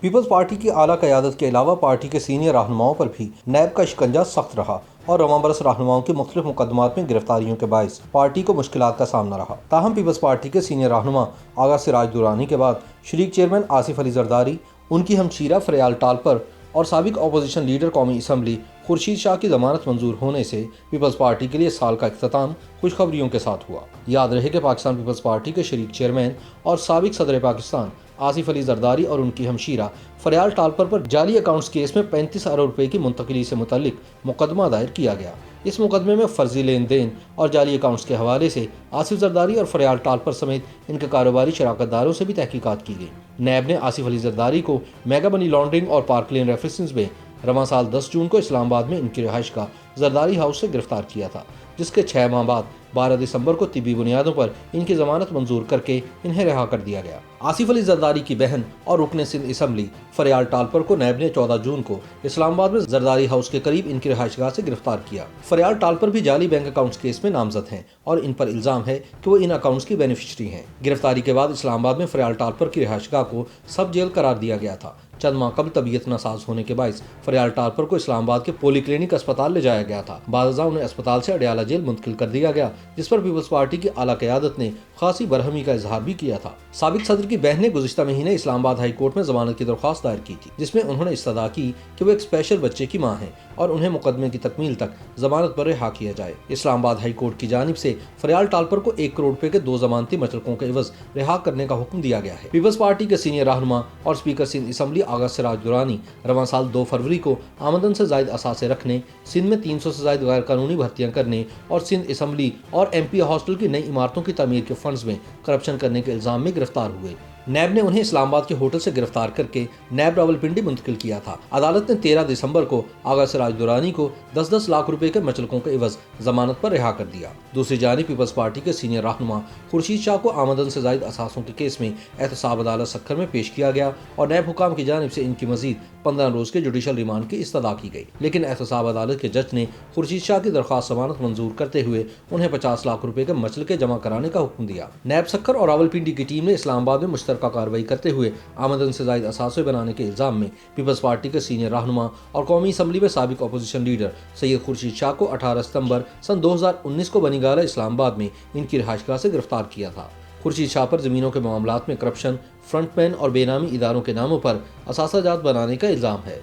Peoples party کی اعلیٰ قیادت کے علاوہ پارٹی کے سینئر رہنماؤں پر بھی نیب کا شکنجہ سخت رہا اور رواں برس رہنماؤں کی مختلف مقدمات میں گرفتاریوں کے باعث پارٹی کو مشکلات کا سامنا رہا۔ تاہم پیپلز پارٹی کے سینئر رہنما آغا سراج درانی کے بعد شریک چیئرمین آصف علی زرداری، ان کی ہمشیرہ فریال ٹالپر اور سابق اپوزیشن لیڈر قومی اسمبلی خورشید شاہ کی ضمانت منظور ہونے سے پیپلز پارٹی کے لیے سال کا اختتام خوشخبریوں کے ساتھ ہوا۔ یاد رہے کہ پاکستان پیپلز پارٹی کے شریک چیئرمین اور سابق صدر پاکستان آصف علی زرداری اور ان کی ہمشیرہ فریال ٹالپر پر جعلی اکاؤنٹس کیس میں 35 ارب روپے کی منتقلی سے متعلق مقدمہ دائر کیا گیا۔ اس مقدمے میں فرضی لین دین اور جعلی اکاؤنٹس کے حوالے سے آصف زرداری اور فریال ٹالپر سمیت ان کے کاروباری شراکت داروں سے بھی تحقیقات کی گئی۔ نیب نے آصف علی زرداری کو میگا منی لانڈرنگ اور پارک لین ریفرنسز میں رواں سال 10 جون کو اسلام آباد میں ان کی رہائش گاہ زرداری ہاؤس سے گرفتار کیا تھا، جس کے 6 ماہ بعد 12 دسمبر کو طبی بنیادوں پر ان کی ضمانت منظور کر کے انہیں رہا کر دیا گیا۔ آصف علی زرداری کی بہن اور رکن سندھ اسمبلی فریال ٹالپر کو نیب نے 14 جون کو اسلام آباد میں زرداری ہاؤس کے قریب ان کی رہائش گاہ سے گرفتار کیا۔ فریال ٹالپر بھی جعلی بینک اکاؤنٹس کیس میں نامزد ہیں اور ان پر الزام ہے کہ وہ ان اکاؤنٹس کی بینیفیشری ہیں۔ گرفتاری کے بعد اسلام آباد میں فریال ٹالپر کی رہائش گاہ کو سب جیل قرار دیا گیا تھا۔ چند ماہ قبل طبیعت ناساز ہونے کے باعث فریال ٹالپر کو اسلام آباد کے پولی کلینک اسپتال لے جایا گیا تھا۔ بعد ازاں انہیں اسپتال سے اڈیالہ جیل منتقل کر دیا گیا، جس پر پیپلز پارٹی کی اعلیٰ قیادت نے خاصی برہمی کا اظہار بھی کیا تھا۔ سابق صدر کی بہن نے گزشتہ مہینے اسلام آباد ہائی کورٹ میں ضمانت کی درخواست دائر کی تھی، جس میں انہوں نے استدعا کی کہ وہ ایک اسپیشل بچے کی ماں ہیں اور انہیں مقدمے کی تکمیل تک ضمانت پر رہا کیا جائے۔ اسلام آباد ہائی کورٹ کی جانب سے فریال ٹالپر کو 1 کروڑ روپے کے 2 ضمانتی مچلقوں کے عوض رہا کرنے کا حکم دیا گیا ہے۔ پیپلز پارٹی کے سینئر رہنما اور اسپیکر سندھ اسمبلی آغا سراج درانی رواں سال 2 فروری کو آمدن سے زائد اثاثے رکھنے، سندھ میں 300 سے زائد غیر قانونی بھرتیاں کرنے اور سندھ اسمبلی اور ایم پی ہاسٹل کی نئی عمارتوں کی تعمیر کے فنڈز میں کرپشن کرنے کے الزام میں گرفتار ہوئے۔ نیب نے انہیں اسلام آباد کے ہوٹل سے گرفتار کر کے نیب راولپنڈی منتقل کیا تھا۔ عدالت نے 13 دسمبر کو آغا سراج درانی کو 10 لاکھ روپے کے مچلقوں کے عوض ضمانت پر رہا کر دیا۔ دوسری جانب پیپلز پارٹی کے سینئر رہنما خورشید شاہ کو آمدن سے زائد اثاثوں کے کیس میں احتساب عدالت سکھر میں پیش کیا گیا اور نیب حکام کی جانب سے ان کی مزید 15 روز کے جوڈیشل ریمانڈ کی استدعا کی گئی، لیکن احتساب عدالت کے جج نے خورشید شاہ کی درخواست ضمانت منظور کرتے ہوئے انہیں 50 لاکھ روپے کے مچلقے جمع کرانے کا حکم دیا۔ نیب سکھر اور راولپنڈی کی ٹیم نے اسلام آباد میں مشترکہ کارروائی کرتے ہوئے آمدن سے زائد اثاثے بنانے کے الزام میں پیپلز پارٹی کے سینئر رہنما اور قومی اسمبلی میں سابق اپوزیشن لیڈر سید خورشید شاہ کو 18 ستمبر سن 2019 کو بنی گالہ اسلام آباد میں ان کی رہائش گاہ سے گرفتار کیا تھا۔ خورشید شاہ پر زمینوں کے معاملات میں کرپشن، فرنٹ مین اور بے نامی اداروں کے ناموں پر اثاثہ جات بنانے کا الزام ہے۔